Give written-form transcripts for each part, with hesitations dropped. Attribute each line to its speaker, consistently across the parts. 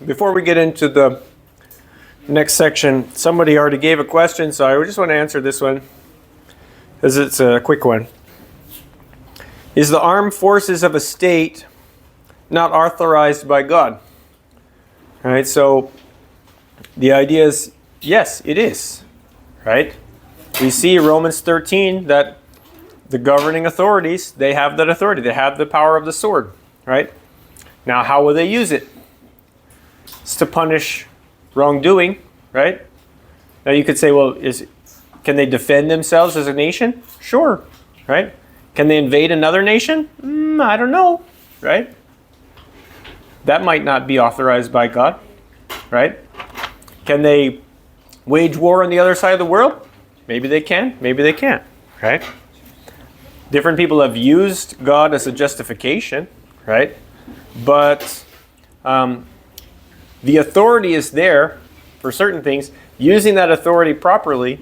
Speaker 1: Before we get into the next section, somebody already gave a question, so I just want to answer this one, because it's a quick one. Is the armed forces of a state not authorized by God? All right, so the idea is, yes, it is, right? We see Romans 13 that the governing authorities, they have that authority. They have the power of the sword, right? Now, how will they use it? It's to punish wrongdoing, right? Now, you could say, well, can they defend themselves as a nation? Sure, right? Can they invade another nation? I don't know, right? That might not be authorized by God, right? Can they wage war on the other side of the world? Maybe they can, maybe they can't, right? Different people have used God as a justification, right? But the authority is there for certain things. Using that authority properly,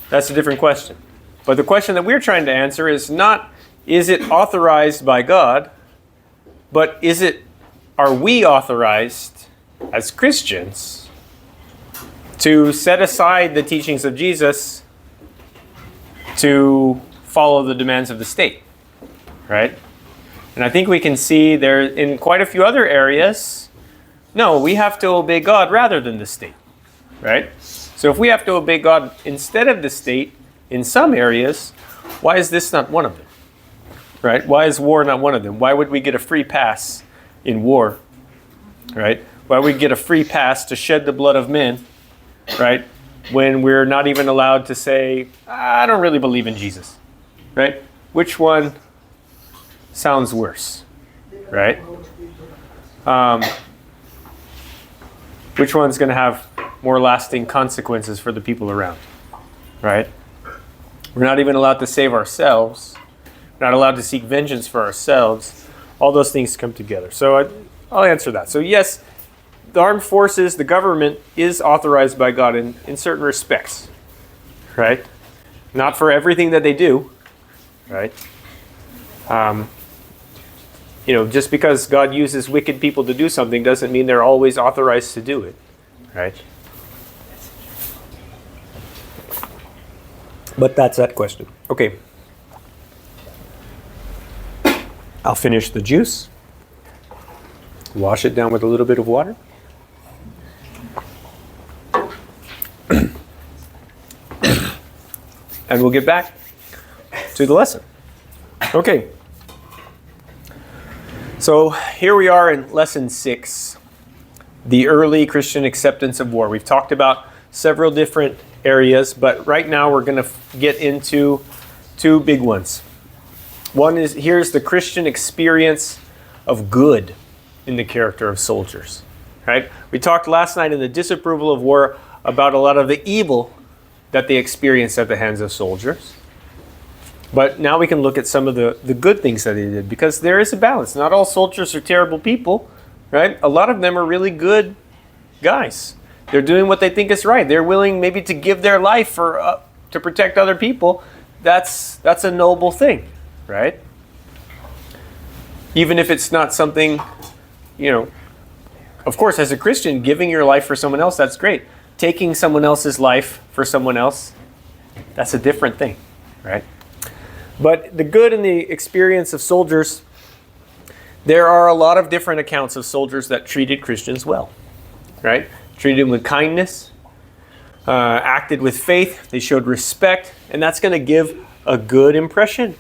Speaker 1: that's a different question. But the question that we're trying to answer is not, is it authorized by God, but are we authorized as Christians to set aside the teachings of Jesus to follow the demands of the state, right? And I think we can see there in quite a few other areas, no, we have to obey God rather than the state, right? So if we have to obey God instead of the state in some areas, why is this not one of them, right? Why is war not one of them? Why would we get a free pass in war, right? Why would we get a free pass to shed the blood of men, right? When we're not even allowed to say, I don't really believe in Jesus, right? Which one sounds worse, right? Which one's going to have more lasting consequences for the people around, right? We're not even allowed to save ourselves. We're not allowed to seek vengeance for ourselves. All those things come together. So I'll answer that. So yes, the armed forces, the government is authorized by God in certain respects, right? Not for everything that they do, right? Just because God uses wicked people to do something doesn't mean they're always authorized to do it, right? But that's that question. Okay. I'll finish the juice. Wash it down with a little bit of water. And we'll get back to the lesson. Okay. So here we are in lesson 6, the early Christian acceptance of war. We've talked about several different areas, but right now we're going to get into two big ones. One is, here's the Christian experience of good in the character of soldiers, right? We talked last night in the disapproval of war about a lot of the evil that they experienced at the hands of soldiers. But now we can look at some of the good things that they did, because there is a balance. Not all soldiers are terrible people, right? A lot of them are really good guys. They're doing what they think is right. They're willing maybe to give their life to protect other people. That's a noble thing, right? Even if it's not something, of course, as a Christian, giving your life for someone else, that's great. Taking someone else's life for someone else, that's a different thing, right? But the good in the experience of soldiers, there are a lot of different accounts of soldiers that treated Christians well, right? Treated them with kindness, acted with faith, they showed respect, and that's going to give a good impression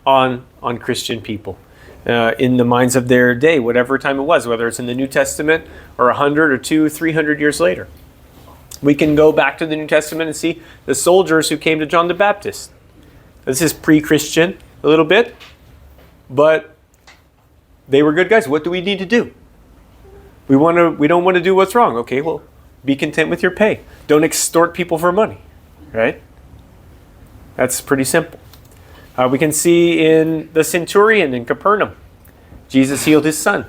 Speaker 1: on Christian people in the minds of their day, whatever time it was, whether it's in the New Testament or 100 or 200, 300 years later. We can go back to the New Testament and see the soldiers who came to John the Baptist. This is pre-Christian a little bit, but they were good guys. What do we need to do? We don't want to do what's wrong. Okay, well, be content with your pay. Don't extort people for money, right? That's pretty simple. We can see in the centurion in Capernaum, Jesus healed his son,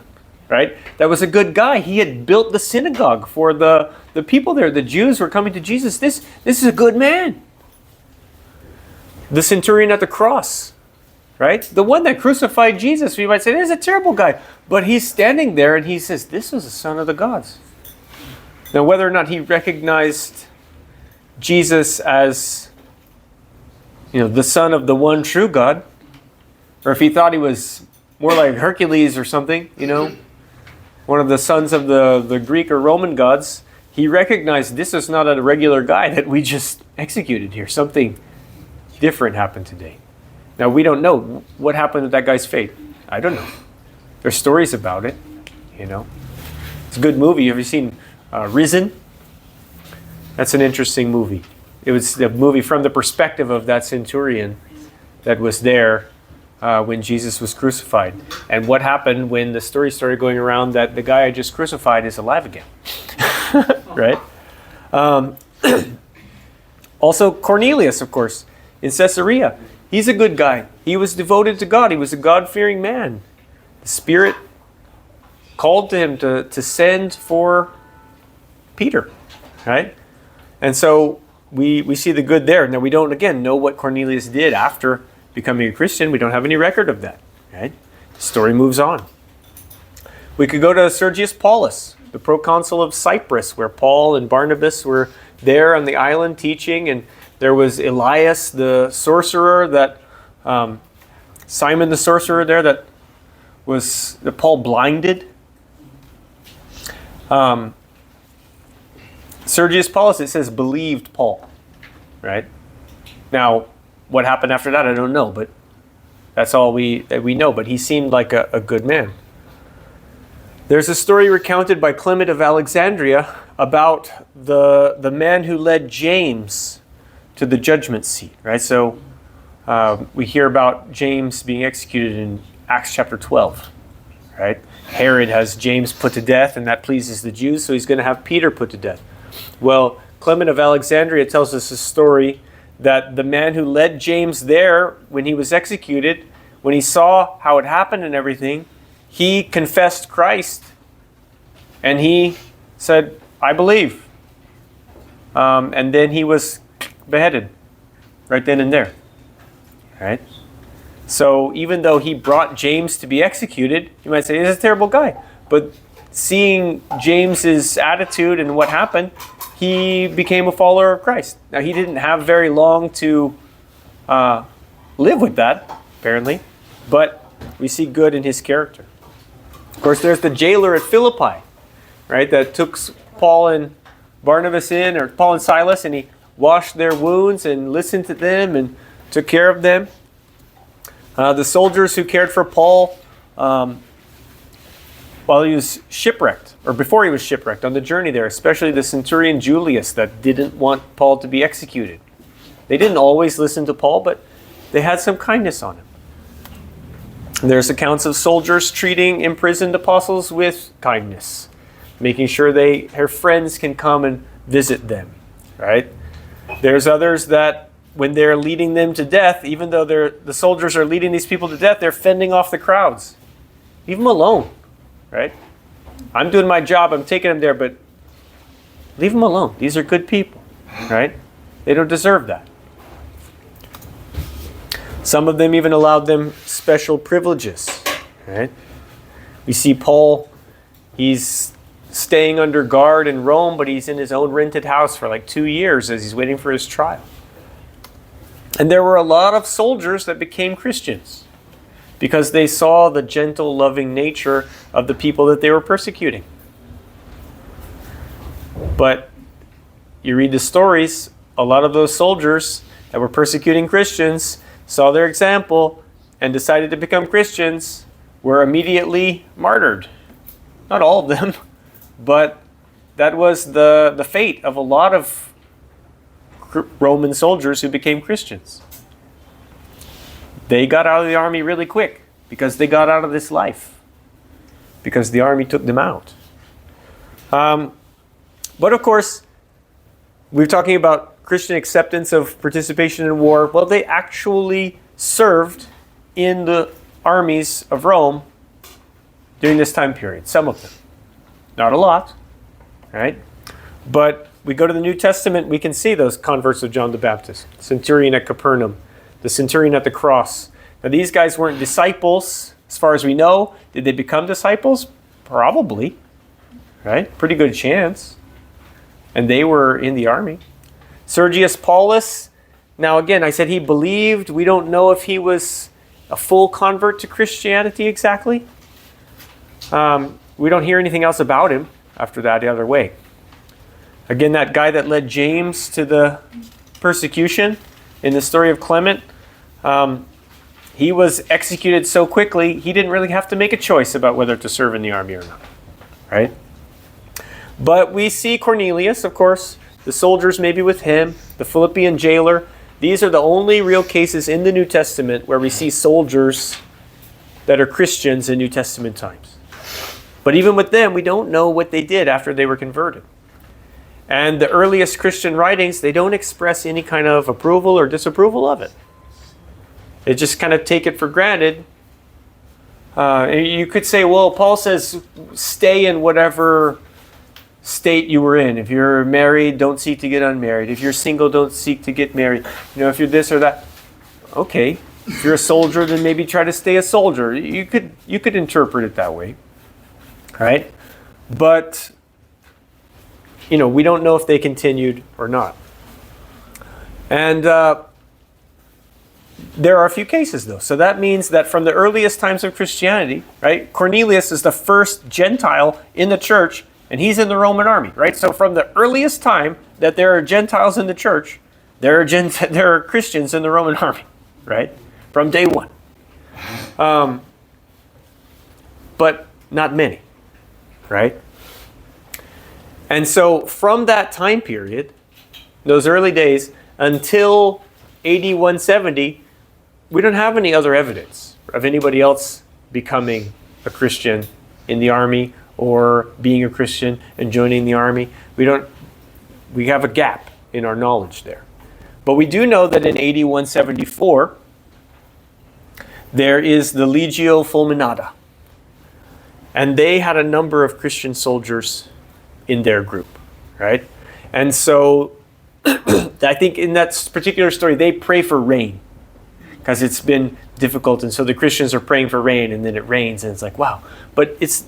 Speaker 1: right? That was a good guy. He had built the synagogue for the people there. The Jews were coming to Jesus. This is a good man. The centurion at the cross, right? The one that crucified Jesus, we might say, there's a terrible guy. But he's standing there and he says, this was the Son of the gods. Now, whether or not he recognized Jesus as, the son of the one true God, or if he thought he was more like Hercules or something, one of the sons of the Greek or Roman gods, he recognized this is not a regular guy that we just executed here. Something different happened today. Now, we don't know what happened to that guy's fate. I don't know. There's stories about it, It's a good movie. Have you seen Risen? That's an interesting movie. It was the movie from the perspective of that centurion that was there when Jesus was crucified. And what happened when the story started going around that the guy I just crucified is alive again. Right? Also, Cornelius, of course, in Caesarea. He's a good guy. He was devoted to God. He was a God-fearing man. The Spirit called to him to send for Peter, right? And so we see the good there. Now, we don't, again, know what Cornelius did after becoming a Christian. We don't have any record of that, right? The story moves on. We could go to Sergius Paulus, the proconsul of Cyprus, where Paul and Barnabas were there on the island teaching, and there was Elias, the sorcerer, that Simon the sorcerer there that Paul blinded. Sergius Paulus, it says, believed Paul, right? Now, what happened after that, I don't know, but that's all we know. But he seemed like a good man. There's a story recounted by Clement of Alexandria about the man who led James to the judgment seat, right? So we hear about James being executed in Acts chapter 12, right? Herod has James put to death, and that pleases the Jews, so he's going to have Peter put to death. Well, Clement of Alexandria tells us a story that the man who led James there when he was executed, when he saw how it happened and everything, he confessed Christ, and he said, I believe. And then he was beheaded right then and there, right? So even though he brought James to be executed, you might say, he's a terrible guy. But seeing James's attitude and what happened, he became a follower of Christ. Now, he didn't have very long to live with that, apparently, but we see good in his character. Of course, there's the jailer at Philippi, right, that took Paul and Barnabas in, or Paul and Silas, and he washed their wounds and listened to them and took care of them. The soldiers who cared for Paul while he was shipwrecked, or before he was shipwrecked on the journey there, especially the centurion Julius that didn't want Paul to be executed. They didn't always listen to Paul, but they had some kindness on him. There's accounts of soldiers treating imprisoned apostles with kindness, making sure their friends can come and visit them, right? There's others that when they're leading them to death, even though the soldiers are leading these people to death, they're fending off the crowds. Leave them alone, right? I'm doing my job, I'm taking them there, but leave them alone. These are good people, right? They don't deserve that. Some of them even allowed them special privileges, right? We see Paul, he's staying under guard in Rome, but he's in his own rented house for like 2 years as he's waiting for his trial. And there were a lot of soldiers that became Christians because they saw the gentle, loving nature of the people that they were persecuting. But you read the stories, a lot of those soldiers that were persecuting Christians saw their example and decided to become Christians, were immediately martyred. Not all of them, but that was the fate of a lot of Roman soldiers who became Christians. They got out of the army really quick because they got out of this life, because the army took them out. But of course, we're talking about Christian acceptance of participation in war. Well, they actually served in the armies of Rome during this time period, some of them. Not a lot, right? But we go to the New Testament, we can see those converts of John the Baptist. Centurion at Capernaum, the centurion at the cross, Now, these guys weren't disciples, as far as we know. Did they become disciples? Probably, right? Pretty good chance. And they were in the army. Sergius Paulus, now again, I said he believed. We don't know if he was a full convert to Christianity exactly. We don't hear anything else about him after that the other way. Again, that guy that led James to the persecution in the story of Clement, he was executed so quickly, he didn't really have to make a choice about whether to serve in the army or not, right? But we see Cornelius, of course, the soldiers maybe with him, the Philippian jailer. These are the only real cases in the New Testament where we see soldiers that are Christians in New Testament times. But even with them, we don't know what they did after they were converted. And the earliest Christian writings, they don't express any kind of approval or disapproval of it. They just kind of take it for granted. You could say, well, Paul says, stay in whatever state you were in. If you're married, don't seek to get unmarried. If you're single, don't seek to get married. If you're this or that. Okay. If you're a soldier, then maybe try to stay a soldier. You could interpret it that way. Right? But, we don't know if they continued or not. And there are a few cases, though. So that means that from the earliest times of Christianity, right, Cornelius is the first Gentile in the church, and he's in the Roman army, right? So from the earliest time that there are Gentiles in the church, there are Christians in the Roman army, right? From day one. But not many, right? And so from that time period, those early days, until AD 170, we don't have any other evidence of anybody else becoming a Christian in the army or being a Christian and joining the army. We have a gap in our knowledge there. But we do know that in AD 174, there is the Legio Fulminata. And they had a number of Christian soldiers in their group, right? And so I think in that particular story, they pray for rain because it's been difficult. And so the Christians are praying for rain, and then it rains, and it's like, wow. But it's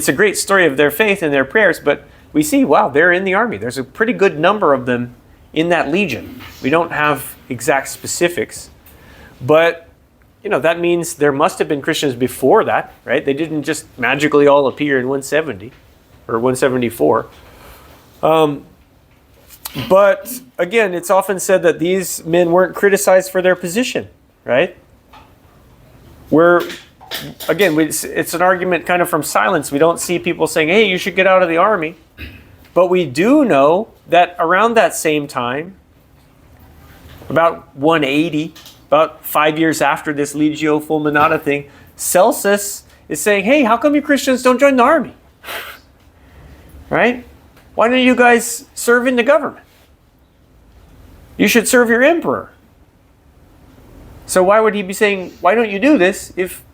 Speaker 1: a great story of their faith and their prayers, but we see, wow, they're in the army. There's a pretty good number of them in that legion. We don't have exact specifics, but that means there must have been Christians before that, right? They didn't just magically all appear in 170 or 174. But again, it's often said that these men weren't criticized for their position, right? It's an argument kind of from silence. We don't see people saying, hey, you should get out of the army. But we do know that around that same time, about 180, about 5 years after this Legio Fulminata thing, Celsus is saying, hey, how come you Christians don't join the army? Right? Why don't you guys serve in the government? You should serve your emperor. So why would he be saying, why don't you do this if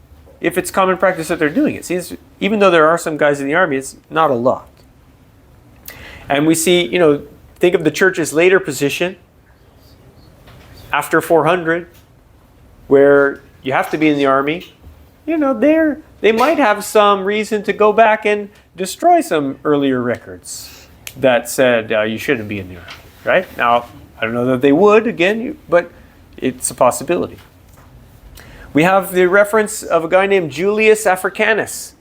Speaker 1: it's common practice that they're doing it? See, even though there are some guys in the army, it's not a lot. And we see, think of the church's later position after 400, where you have to be in the army. They might have some reason to go back and destroy some earlier records that said you shouldn't be in the army, right? Now, I don't know that they would, again, but it's a possibility. We have the reference of a guy named Julius Africanus.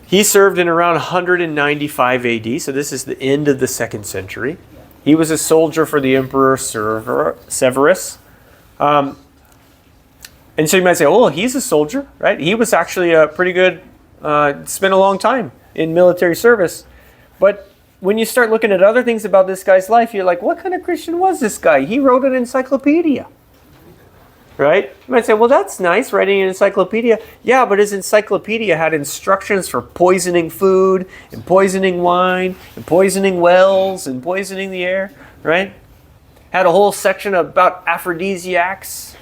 Speaker 1: He served in around 195 AD, so this is the end of the 2nd century. He was a soldier for the Emperor Severus. And so you might say, oh, he's a soldier, right? He was actually a pretty good, spent a long time in military service. But when you start looking at other things about this guy's life, you're like, what kind of Christian was this guy? He wrote an encyclopedia, right? You might say, well, that's nice, writing an encyclopedia. Yeah, but his encyclopedia had instructions for poisoning food and poisoning wine and poisoning wells and poisoning the air, right? Had a whole section about aphrodisiacs,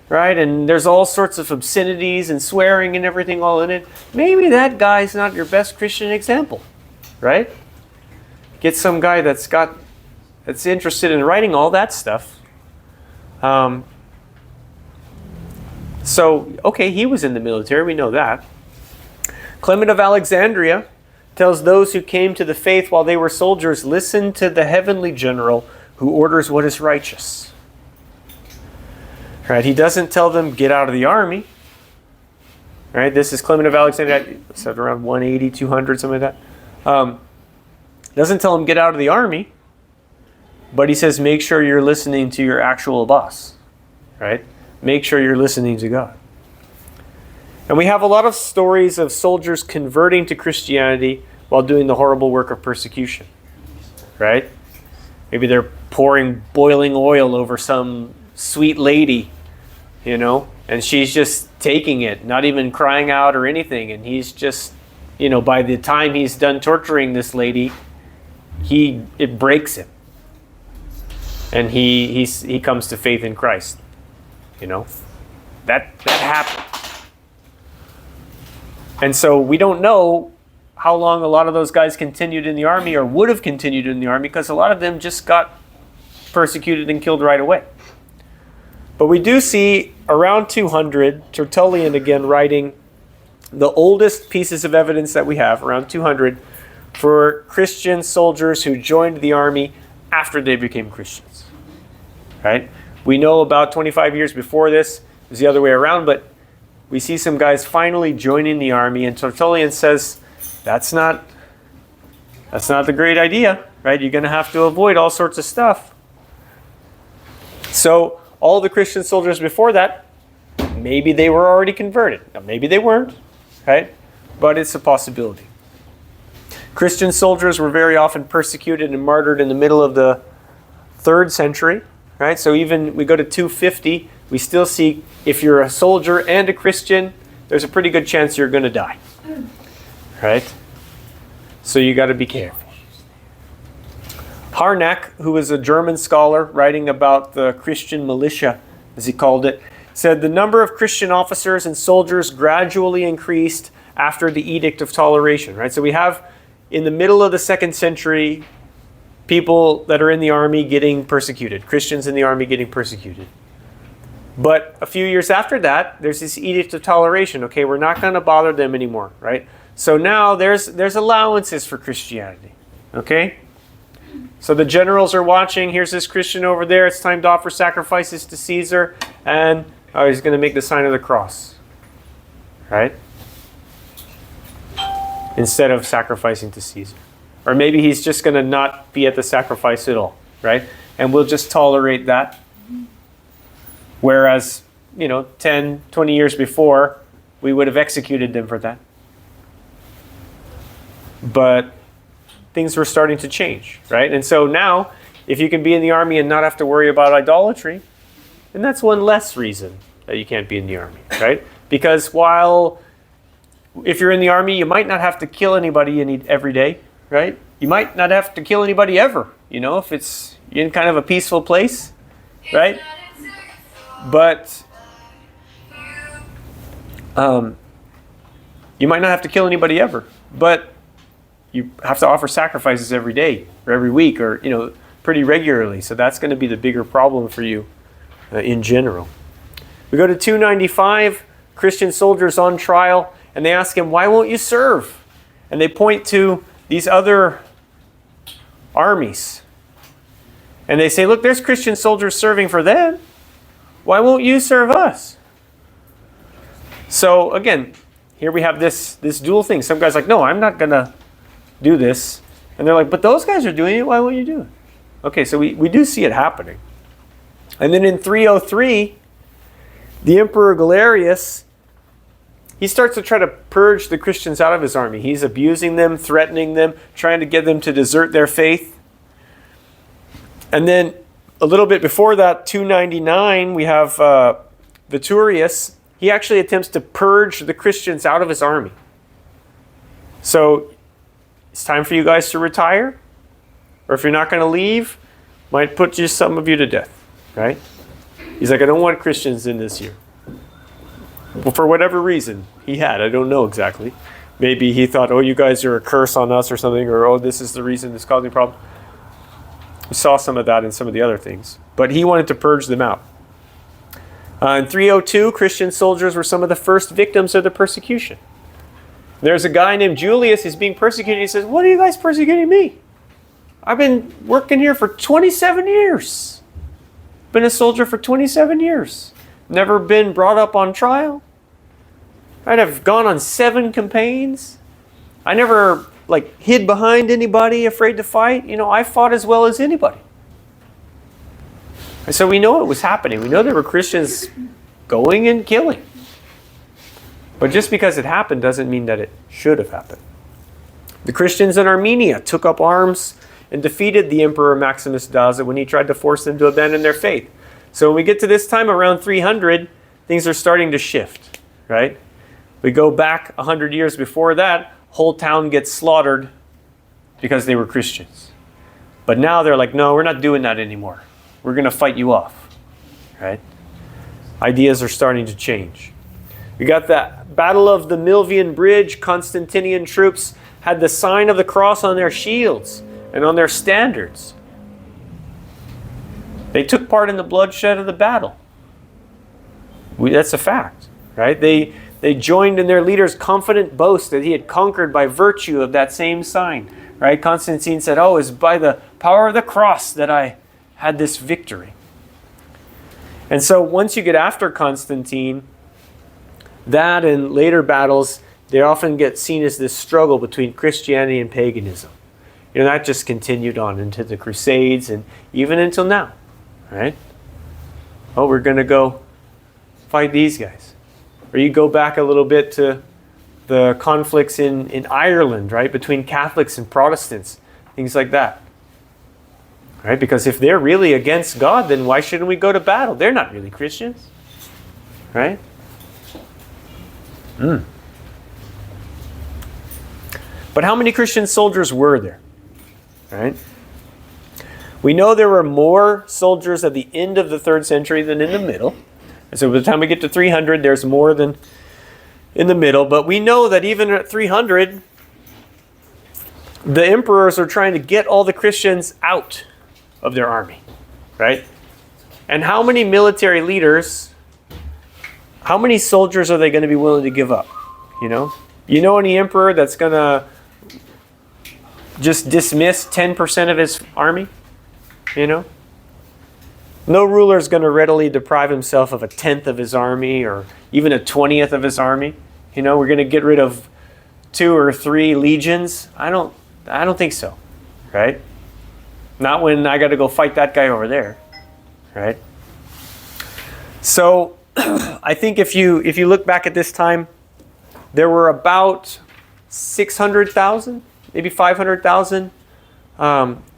Speaker 1: right? And there's all sorts of obscenities and swearing and everything all in it. Maybe that guy's not your best Christian example, right? Get some guy that's interested in writing all that stuff. So, okay, he was in the military, we know that. Clement of Alexandria tells those who came to the faith while they were soldiers, listen to the heavenly general who orders what is righteous. Right? He doesn't tell them, get out of the army. Right? This is Clement of Alexandria, said around 180, 200, something like that. Doesn't tell them, get out of the army. But he says, make sure you're listening to your actual boss. Right? Make sure you're listening to God. And we have a lot of stories of soldiers converting to Christianity while doing the horrible work of persecution. Right? Maybe they're pouring boiling oil over some sweet lady, and she's just taking it, not even crying out or anything. And he's just, by the time he's done torturing this lady, it breaks him. And he comes to faith in Christ. That happened. And so we don't know how long a lot of those guys continued in the army or would have continued in the army, because a lot of them just got persecuted and killed right away. But we do see around 200, Tertullian again writing the oldest pieces of evidence that we have, around 200, for Christian soldiers who joined the army after they became Christians. Right? We know about 25 years before this, it was the other way around, but we see some guys finally joining the army, and Tertullian says, that's not the great idea, right? You're going to have to avoid all sorts of stuff. So all the Christian soldiers before that, maybe they were already converted. Now, maybe they weren't, right? But it's a possibility. Christian soldiers were very often persecuted and martyred in the middle of the 3rd century, right? So even we go to 250, we still see if you're a soldier and a Christian, there's a pretty good chance you're going to die, right? So you got to be careful. Harnack, who was a German scholar writing about the Christian militia, as he called it, said the number of Christian officers and soldiers gradually increased after the Edict of Toleration, right? So we have in the middle of the 2nd century people that are in the army getting persecuted, Christians in the army getting persecuted. But a few years after that, there's this Edict of Toleration. Okay, we're not going to bother them anymore, right? So now there's allowances for Christianity, okay? So the generals are watching. Here's this Christian over there. It's time to offer sacrifices to Caesar. And he's going to make the sign of the cross, right? Instead of sacrificing to Caesar. Or maybe he's just going to not be at the sacrifice at all, right? And we'll just tolerate that. Whereas, 10, 20 years before, we would have executed them for that. But things were starting to change, right? And so now, if you can be in the army and not have to worry about idolatry, then that's one less reason that you can't be in the army, right? Because if you're in the army, you might not have to kill anybody every day, right? You might not have to kill anybody ever, if it's in kind of a peaceful place, right? But you might not have to kill anybody ever, but you have to offer sacrifices every day or every week or, pretty regularly. So that's going to be the bigger problem for you in general. We go to 295, Christian soldiers on trial, and they ask him, why won't you serve? And they point to these other armies. And they say, look, there's Christian soldiers serving for them. Why won't you serve us? So again, here we have this dual thing. Some guys are like, no, I'm not going to do this. And they're like, but those guys are doing it. Why won't you do it? Okay, so we do see it happening. And then in 303, the Emperor Galerius, he starts to try to purge the Christians out of his army. He's abusing them, threatening them, trying to get them to desert their faith. And then a little bit before that, 299, we have Viturius. He actually attempts to purge the Christians out of his army. So it's time for you guys to retire. Or if you're not going to leave, might put some of you to death, right? He's like, I don't want Christians in this year. Well, for whatever reason he had, I don't know exactly. Maybe he thought, you guys are a curse on us or something, or this is the reason it's causing problems. We saw some of that in some of the other things. But he wanted to purge them out. In 302, Christian soldiers were some of the first victims of the persecution. There's a guy named Julius, he's being persecuted. He says, "What are you guys persecuting me? I've been working here for 27 years. Been a soldier for 27 years. Never been brought up on trial. I've gone on 7 campaigns. I never hid behind anybody, afraid to fight. I fought as well as anybody." And so we know it was happening. We know there were Christians going and killing. But just because it happened doesn't mean that it should have happened. The Christians in Armenia took up arms and defeated the Emperor Maximus Daza when he tried to force them to abandon their faith. So when we get to this time around 300, things are starting to shift, right? We go back 100 years before that, whole town gets slaughtered because they were Christians. But now they're like, no, we're not doing that anymore. We're going to fight you off, right? Ideas are starting to change. We got the Battle of the Milvian Bridge. Constantinian troops had the sign of the cross on their shields and on their standards. They took part in the bloodshed of the battle. That's a fact, right? They joined in their leader's confident boast that he had conquered by virtue of that same sign, right? Constantine said, "Oh, it's by the power of the cross that I had this victory." And so once you get after Constantine, that and later battles, they often get seen as this struggle between Christianity and paganism. That just continued on into the Crusades and even until now, right? Oh, we're going to go fight these guys. Or you go back a little bit to the conflicts in Ireland, right? Between Catholics and Protestants, things like that. Right? Because if they're really against God, then why shouldn't we go to battle? They're not really Christians. Right? But how many Christian soldiers were there? Right? We know there were more soldiers at the end of the 3rd century than in the middle. And so by the time we get to 300, there's more than in the middle. But we know that even at 300, the emperors are trying to get all the Christians out of their army, right? And how many military leaders, how many soldiers are they going to be willing to give up? You know any emperor that's going to just dismiss 10% of his army? No ruler is going to readily deprive himself of a 10th of his army or even a 20th of his army. We're going to get rid of 2 or 3 legions. I don't think so, right? Not when I got to go fight that guy over there, right? So I think if you look back at this time, there were about 600,000, maybe 500,000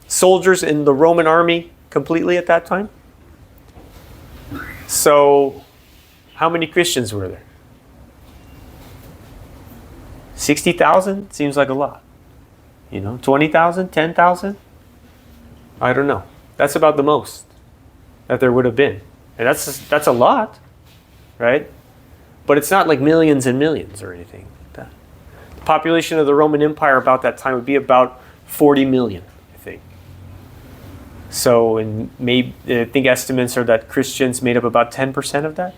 Speaker 1: soldiers in the Roman army completely at that time. So how many Christians were there? 60,000 seems like a lot. 20,000, 10,000? I don't know. That's about the most that there would have been. And that's a lot, right? But it's not like millions and millions or anything like that. The population of the Roman Empire about that time would be about 40 million, I think. So, and maybe I think estimates are that Christians made up about 10% of that.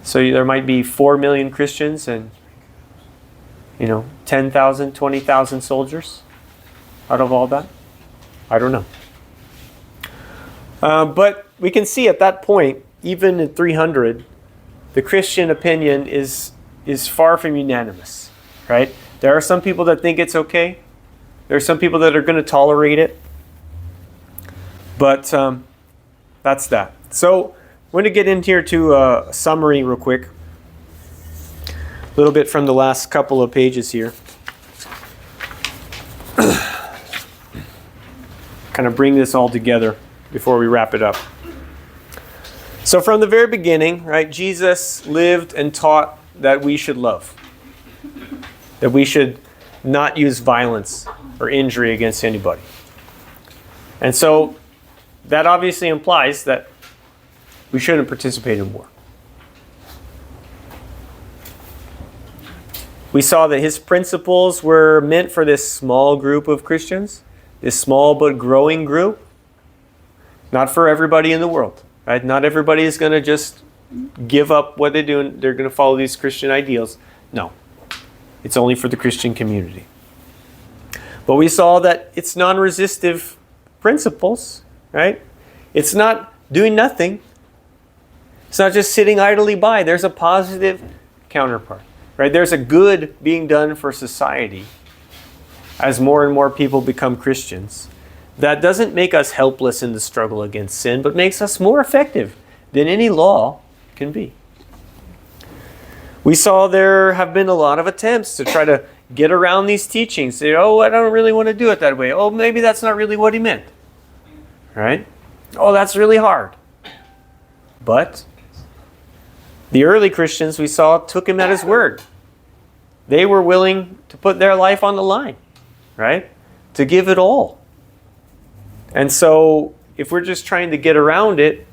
Speaker 1: So there might be 4 million Christians and 10,000, 20,000 soldiers out of all that. I don't know. But we can see at that point, even in 300, the Christian opinion is far from unanimous, right? There are some people that think it's okay. There are some people that are going to tolerate it. But that's that. So I'm going to get into here to a summary real quick. A little bit from the last couple of pages here. Kind of bring this all together before we wrap it up. So from the very beginning, right, Jesus lived and taught that we should love. That we should not use violence or injury against anybody. And so that obviously implies that we shouldn't participate in war. We saw that his principles were meant for this small group of Christians, this small but growing group, not for everybody in the world. right? Not everybody is going to just give up what they're doing. They're going to follow these Christian ideals. No, it's only for the Christian community. But we saw that it's non-resistive principles, right? It's not doing nothing. It's not just sitting idly by. There's a positive counterpart, right? There's a good being done for society as more and more people become Christians. That doesn't make us helpless in the struggle against sin, but makes us more effective than any law can be. We saw there have been a lot of attempts to try to get around these teachings. Say, oh, I don't really want to do it that way. Oh, maybe that's not really what he meant. Right? Oh, that's really hard. But the early Christians we saw took him at his word. They were willing to put their life on the line, right? To give it all. And so if we're just trying to get around it,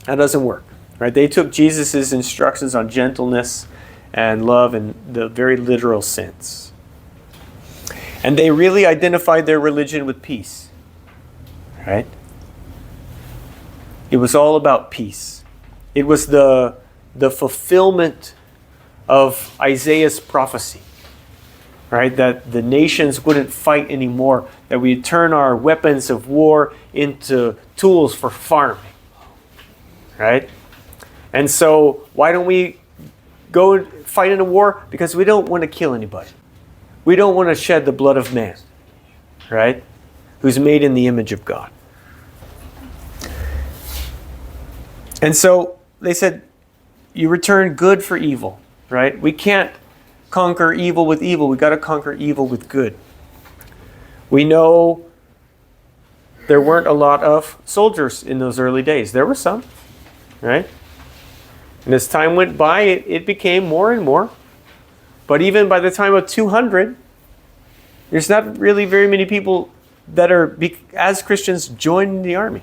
Speaker 1: that doesn't work, right? They took Jesus' instructions on gentleness and love in the very literal sense. And they really identified their religion with peace, right? It was all about peace. It was the fulfillment of Isaiah's prophecy, right? That the nations wouldn't fight anymore, that we'd turn our weapons of war into tools for farming, right? And so why don't we go and fight in a war? Because we don't want to kill anybody. We don't want to shed the blood of man, right? Who's made in the image of God. And so they said, you return good for evil, right? We can't conquer evil with evil. We got to conquer evil with good. We know there weren't a lot of soldiers in those early days. There were some, right? And as time went by, it became more and more. But even by the time of 200, there's not really very many people that are, as Christians, joined the army,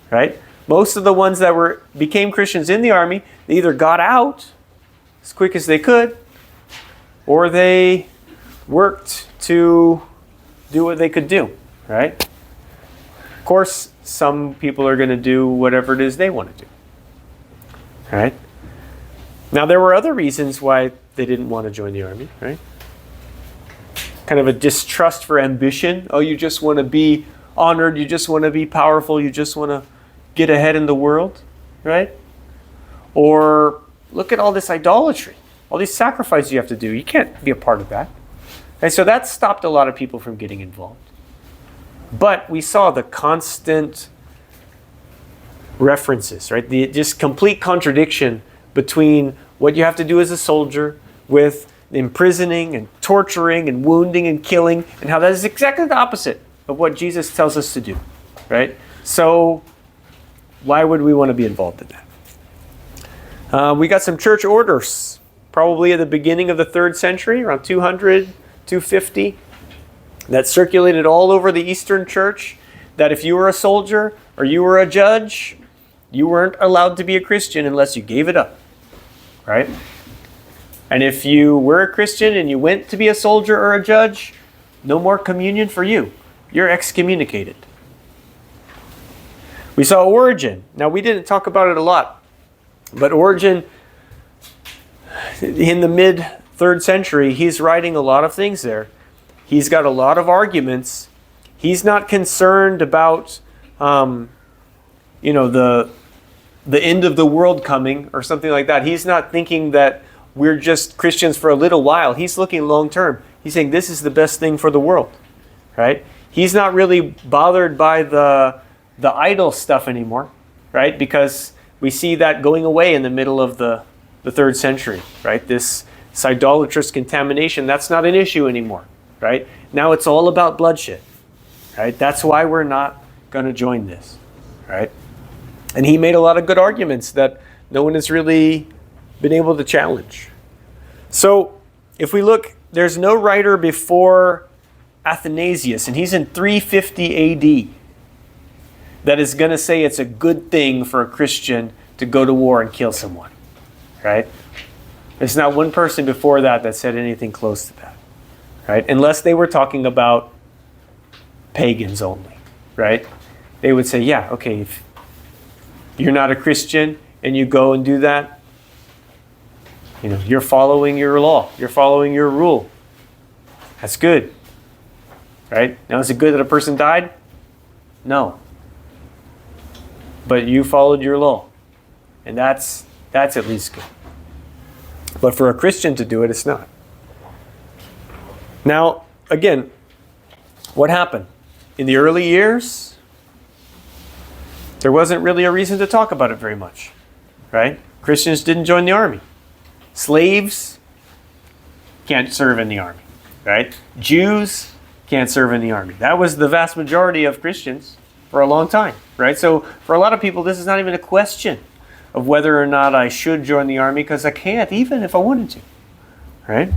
Speaker 1: right? Most of the ones that became Christians in the army, they either got out as quick as they could, or they worked to do what they could do, right? Of course, some people are going to do whatever it is they want to do, right? Now, there were other reasons why they didn't want to join the army, right? Kind of a distrust for ambition. Oh, you just want to be honored. You just want to be powerful. You just want to get ahead in the world, right? Or look at all this idolatry, all these sacrifices you have to do. You can't be a part of that. And so that stopped a lot of people from getting involved. But we saw the constant references, right? The just complete contradiction between what you have to do as a soldier with imprisoning and torturing and wounding and killing, and how that is exactly the opposite of what Jesus tells us to do, right? So why would we want to be involved in that? We got some church orders, probably at the beginning of the 3rd century, around 200, 250, that circulated all over the Eastern Church, that if you were a soldier or you were a judge, you weren't allowed to be a Christian unless you gave it up, right? And if you were a Christian and you went to be a soldier or a judge, no more communion for you. You're excommunicated. We saw Origen. Now, we didn't talk about it a lot, but Origen, in the mid-3rd century, he's writing a lot of things there. He's got a lot of arguments. He's not concerned about, the end of the world coming or something like that. He's not thinking that we're just Christians for a little while. He's looking long term. He's saying this is the best thing for the world, right? He's not really bothered by the idol stuff anymore, right? Because we see that going away in the middle of the 3rd century, right? This idolatrous contamination, that's not an issue anymore, right? Now it's all about bloodshed, right? That's why we're not going to join this, right? And he made a lot of good arguments that no one has really been able to challenge. So if we look, there's no writer before Athanasius, and he's in 350 AD, that is going to say it's a good thing for a Christian to go to war and kill someone, right? There's not one person before that said anything close to that, right? Unless they were talking about pagans only, right? They would say, yeah, okay, you're not a Christian and you go and do that, you're following your law. You're following your rule. That's good. Right? Now, is it good that a person died? No. But you followed your law. And that's at least good. But for a Christian to do it, it's not. Now, again, what happened? In the early years, there wasn't really a reason to talk about it very much. Right? Christians didn't join the army. Slaves can't serve in the army. Right? Jews can't serve in the army. That was the vast majority of Christians for a long time. Right? So for a lot of people, this is not even a question of whether or not I should join the army, because I can't, even if I wanted to. Right?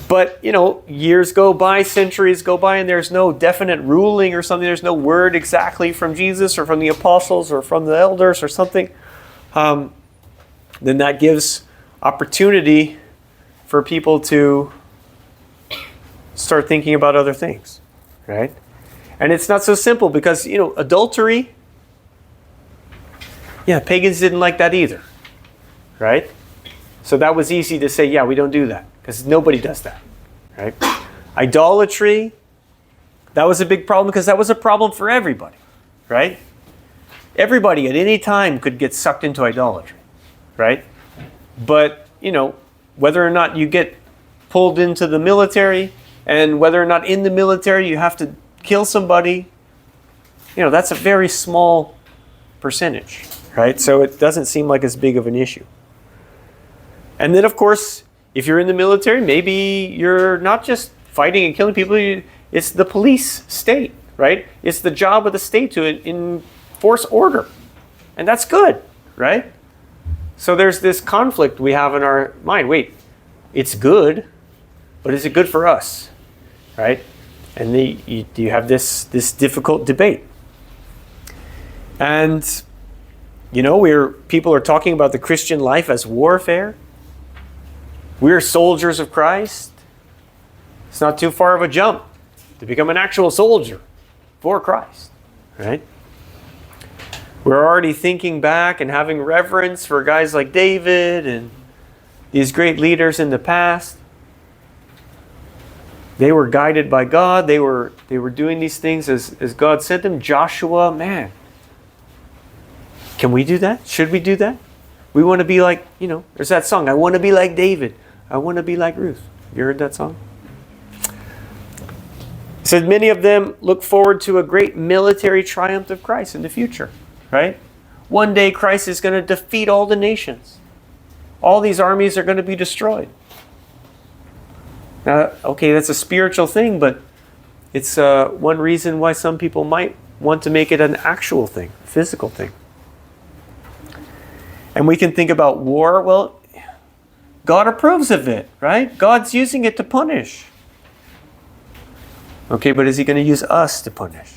Speaker 1: But, years go by, centuries go by, and there's no definite ruling or something. There's no word exactly from Jesus or from the apostles or from the elders or something. Then that gives opportunity for people to start thinking about other things. Right? And it's not so simple because, adultery, pagans didn't like that either, right? So that was easy to say, we don't do that, because nobody does that, right? Idolatry, that was a big problem because that was a problem for everybody, right? Everybody at any time could get sucked into idolatry, right? But, whether or not you get pulled into the military and whether or not in the military you have to kill somebody, that's a very small percentage. Right? So it doesn't seem like as big of an issue. And then, of course, if you're in the military, maybe you're not just fighting and killing people. It's the police state, right? It's the job of the state to enforce order. And that's good, right? So there's this conflict we have in our mind. Wait, it's good, but is it good for us? Right? And you have this difficult debate. And people are talking about the Christian life as warfare. We're soldiers of Christ. It's not too far of a jump to become an actual soldier for Christ, right? We're already thinking back and having reverence for guys like David and these great leaders in the past. They were guided by God. They were doing these things as God sent them. Joshua, man. Can we do that? Should we do that? We want to be like, there's that song, I want to be like David. I want to be like Ruth. You heard that song? It said many of them look forward to a great military triumph of Christ in the future, right? One day Christ is going to defeat all the nations. All these armies are going to be destroyed. Now, okay, that's a spiritual thing, but it's one reason why some people might want to make it an actual thing, a physical thing. And we can think about war. Well, God approves of it, right? God's using it to punish. Okay, but is he going to use us to punish?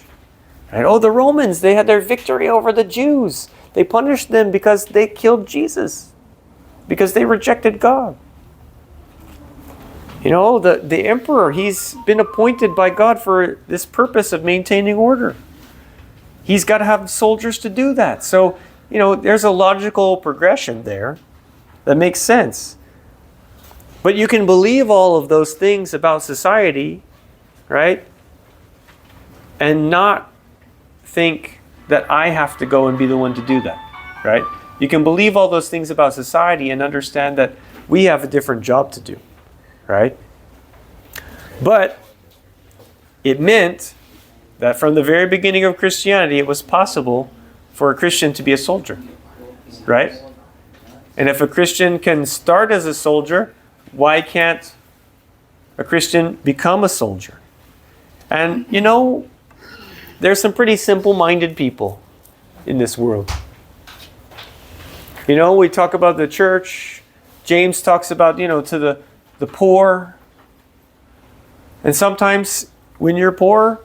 Speaker 1: Right? Oh, the Romans, they had their victory over the Jews. They punished them because they killed Jesus, because they rejected God. The emperor, he's been appointed by God for this purpose of maintaining order. He's got to have soldiers to do that. So, there's a logical progression there that makes sense. But you can believe all of those things about society, right? And not think that I have to go and be the one to do that, right? You can believe all those things about society and understand that we have a different job to do, right? But it meant that from the very beginning of Christianity, it was possible for a Christian to be a soldier, right? And if a Christian can start as a soldier, why can't a Christian become a soldier? And, there's some pretty simple-minded people in this world. We talk about the church. James talks about, to the poor. And sometimes when you're poor,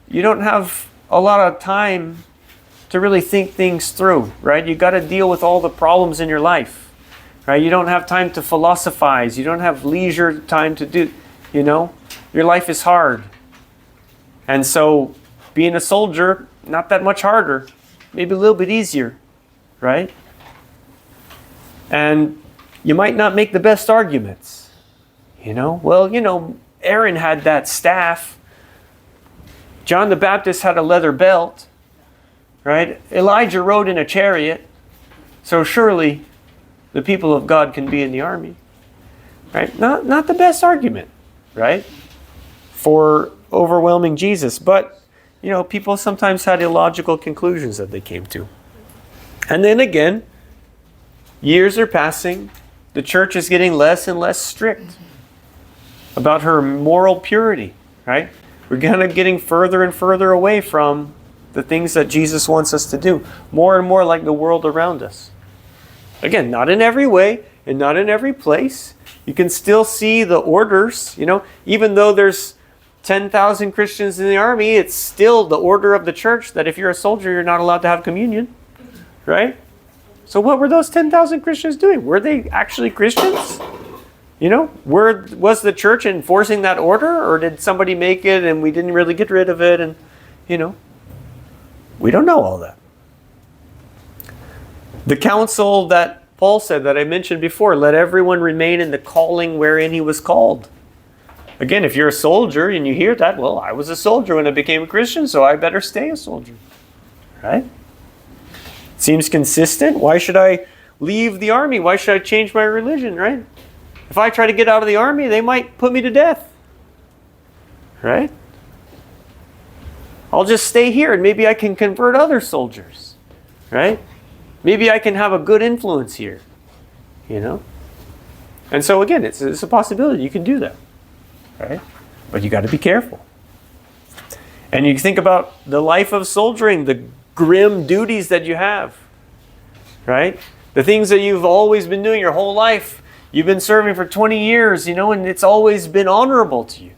Speaker 1: you don't have a lot of time to really think things through, right? You got to deal with all the problems in your life, right? You don't have time to philosophize. You don't have leisure time to do, your life is hard. And so being a soldier, not that much harder, maybe a little bit easier, right? And you might not make the best arguments. Well, Aaron had that staff. John the Baptist had a leather belt, right? Elijah rode in a chariot. So surely the people of God can be in the army, right? Not the best argument, right? For overwhelming Jesus. But, people sometimes had illogical conclusions that they came to. And then again, years are passing. The church is getting less and less strict about her moral purity, right? We're kind of getting further and further away from the things that Jesus wants us to do. More and more like the world around us. Again, not in every way and not in every place. You can still see the orders, even though there's 10,000 Christians in the army, it's still the order of the church that if you're a soldier, you're not allowed to have communion, right? So what were those 10,000 Christians doing? Were they actually Christians? Was the church enforcing that order, or did somebody make it and we didn't really get rid of it? And, we don't know all that. The counsel that Paul said that I mentioned before, let everyone remain in the calling wherein he was called. Again, if you're a soldier and you hear that, well, I was a soldier when I became a Christian, so I better stay a soldier. Right? Seems consistent. Why should I leave the army? Why should I change my religion, right? If I try to get out of the army, they might put me to death. Right? I'll just stay here and maybe I can convert other soldiers. Right? Maybe I can have a good influence here. And so again, it's a possibility. You can do that. Right? But you got to be careful. And you think about the life of soldiering, the grim duties that you have. Right? The things that you've always been doing your whole life. You've been serving for 20 years, and it's always been honorable to you.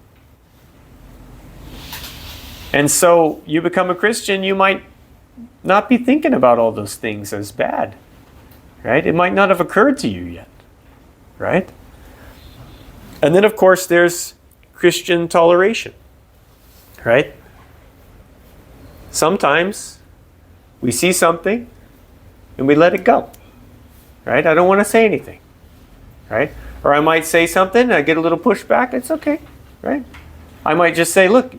Speaker 1: And so you become a Christian, you might not be thinking about all those things as bad. Right? It might not have occurred to you yet. Right? And then, of course, there's Christian toleration. Right? Sometimes we see something and we let it go. Right? I don't want to say anything. Right? Or I might say something and I get a little pushback. It's okay. Right? I might just say, look,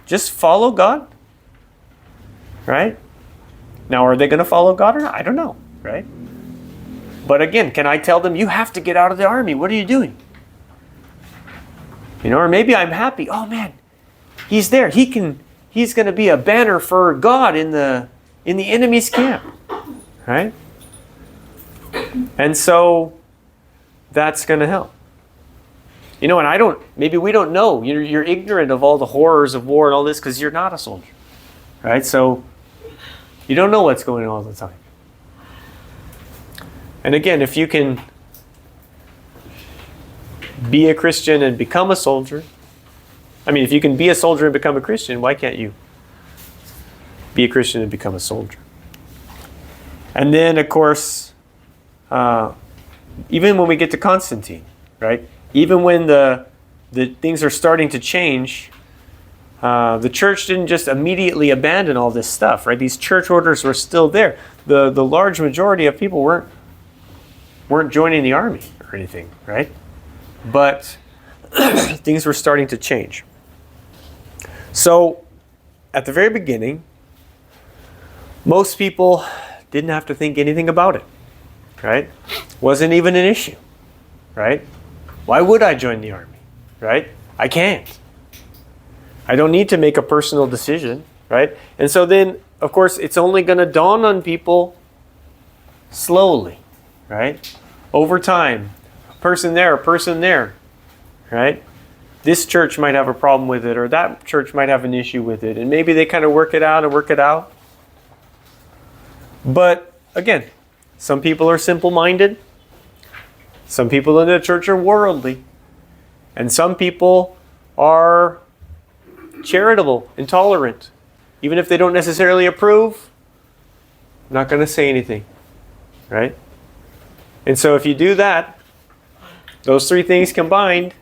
Speaker 1: just follow God. Right? Now, are they going to follow God or not? I don't know. Right? But again, can I tell them, you have to get out of the army? What are you doing? Or maybe I'm happy. Oh man, he's there. He's going to be a banner for God in the enemy's camp. Right? And so that's going to help. And maybe we don't know. You're ignorant of all the horrors of war and all this because you're not a soldier. Right? So you don't know what's going on all the time. And again, if you can be a Christian and become a soldier, if you can be a soldier and become a Christian, why can't you be a Christian and become a soldier? And then, of course, even when we get to Constantine, right? Even when the things are starting to change, the church didn't just immediately abandon all this stuff, right? These church orders were still there. The large majority of people weren't joining the army or anything, right? But things were starting to change. So, at the very beginning, most people didn't have to think anything about it, right? Wasn't even an issue, right? Why would I join the army, right? I can't. I don't need to make a personal decision, right? And so then, of course, it's only going to dawn on people slowly, right? Over time. A person there, right? This church might have a problem with it, or that church might have an issue with it, and maybe they kind of work it out. But again, some people are simple-minded. Some people in the church are worldly. And some people are charitable and tolerant. Even if they don't necessarily approve, I'm not going to say anything. Right? And so if you do that, those three things combined,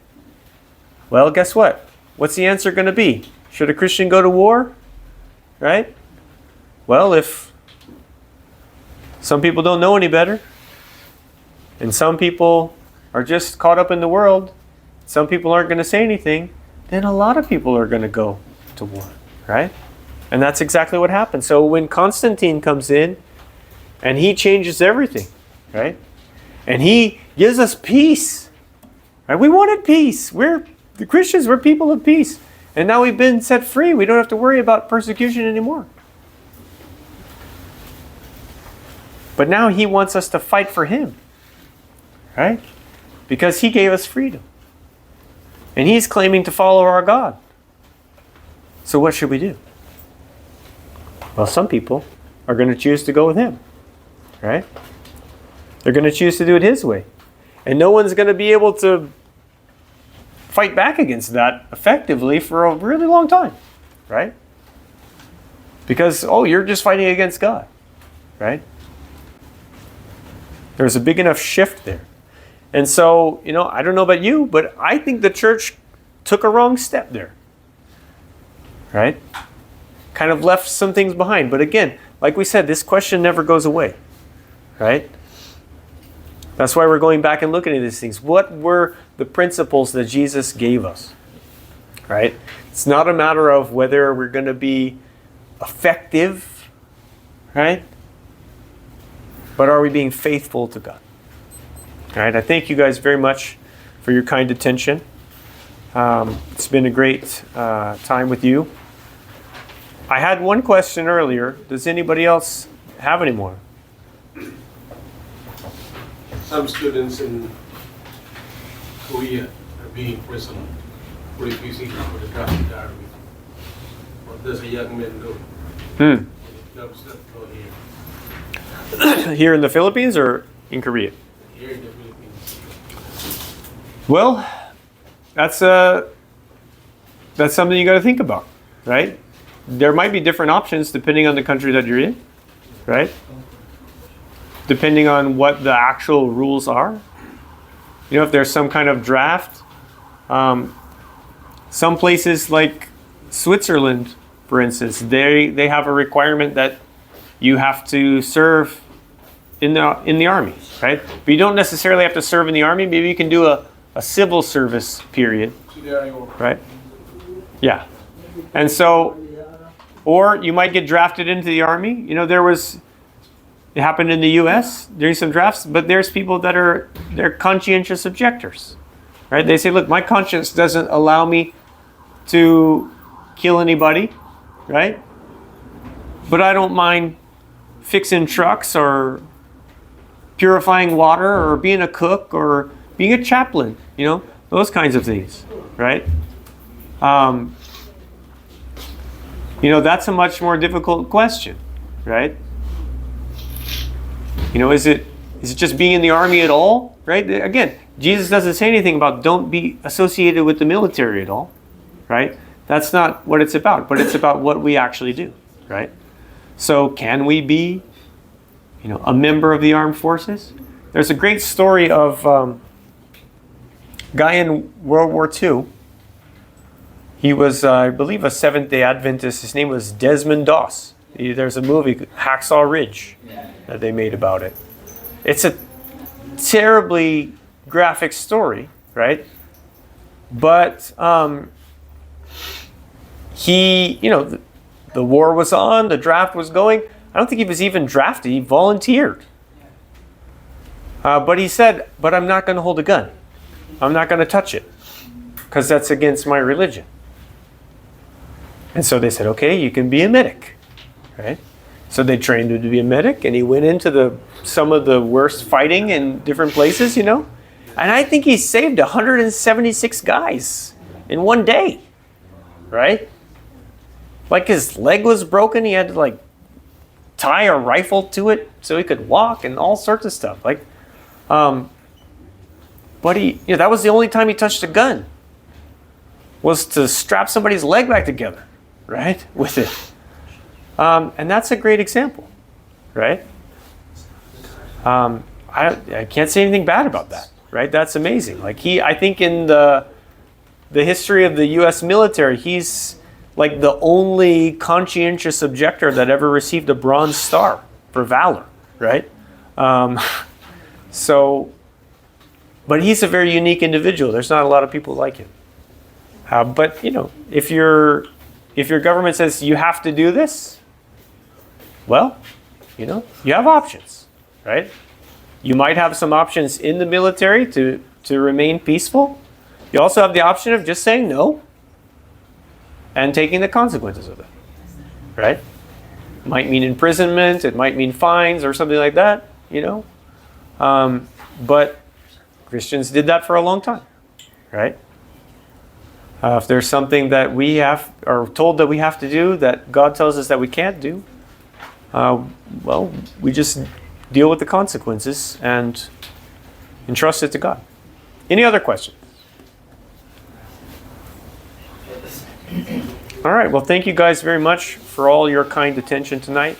Speaker 1: well, guess what? What's the answer going to be? Should a Christian go to war? Right? well, if some people don't know any better, and some people are just caught up in the world, some people aren't going to say anything, then a lot of people are going to go to war, right? And that's exactly what happened. So when Constantine comes in and he changes everything, right? And he gives us peace, right? We wanted peace. We're the Christians, we're people of peace. And now we've been set free. We don't have to worry about persecution anymore. But now he wants us to fight for him, right? Because he gave us freedom. And he's claiming to follow our God. So what should we do? Well, some people are going to choose to go with him, right? They're going to choose to do it his way. And no one's going to be able to fight back against that effectively for a really long time, right? Because, you're just fighting against God, right? There's a big enough shift there. And so, I don't know about you, but I think the church took a wrong step there, right? Kind of left some things behind. But again, like we said, this question never goes away, right? That's why we're going back and looking at these things. What were the principles that Jesus gave us, right? It's not a matter of whether we're going to be effective, right? But are we being faithful to God? All right, I thank you guys very much for your kind attention. It's been a great time with you. I had one question earlier. Does anybody else have any more?
Speaker 2: Some students in Korea are being imprisoned for refusing for the draft army. What does a young man do? When he comes to go here?
Speaker 1: Here in the Philippines or in Korea?
Speaker 2: Here in the Philippines.
Speaker 1: Well, that's something you got to think about, right? There might be different options depending on the country that you're in, right? Depending on what the actual rules are. If there's some kind of draft. Some places like Switzerland, for instance, they have a requirement that you have to serve in the army, right? But you don't necessarily have to serve in the army. Maybe you can do a civil service period, right? Yeah. And so, or you might get drafted into the army. It happened in the U.S. during some drafts, but there's people they're conscientious objectors, right? They say, look, my conscience doesn't allow me to kill anybody, right? But I don't mind fixing trucks or purifying water or being a cook or being a chaplain, those kinds of things, right? That's a much more difficult question, right? Is it just being in the army at all, right? Again, Jesus doesn't say anything about don't be associated with the military at all, right? That's not what it's about, but it's about what we actually do, right? So can we be, a member of the armed forces? There's a great story of a guy in World War II. He was, I believe, a Seventh-day Adventist. His name was Desmond Doss. There's a movie, Hacksaw Ridge, that they made about it. It's a terribly graphic story, right? But he, the war was on, the draft was going. I don't think he was even drafted. He volunteered. But he said, but I'm not going to hold a gun. I'm not going to touch it because that's against my religion. And so they said, okay, you can be a medic, right? So they trained him to be a medic, and he went into some of the worst fighting in different places, And I think he saved 176 guys in one day, right? Like his leg was broken, he had to tie a rifle to it so he could walk and all sorts of stuff. But that was the only time he touched a gun, was to strap somebody's leg back together, right? With it. And that's a great example, right? I can't say anything bad about that, right? That's amazing. I think in the history of the U.S. military, he's like the only conscientious objector that ever received a Bronze Star for valor, right? So, but he's a very unique individual. There's not a lot of people like him. But you know, if your government says you have to do this, well, you know, you have options, right? You might have some options in the military to remain peaceful. You also have the option of just saying no and taking the consequences of it, right? It might mean imprisonment, it might mean fines or something like that, you know. But Christians did that for a long time, right? If there's something that we are told that we have to do that God tells us that we can't do, well, we just deal with the consequences and entrust it to God. Any other questions? All right, well, thank you guys very much for all your kind attention tonight.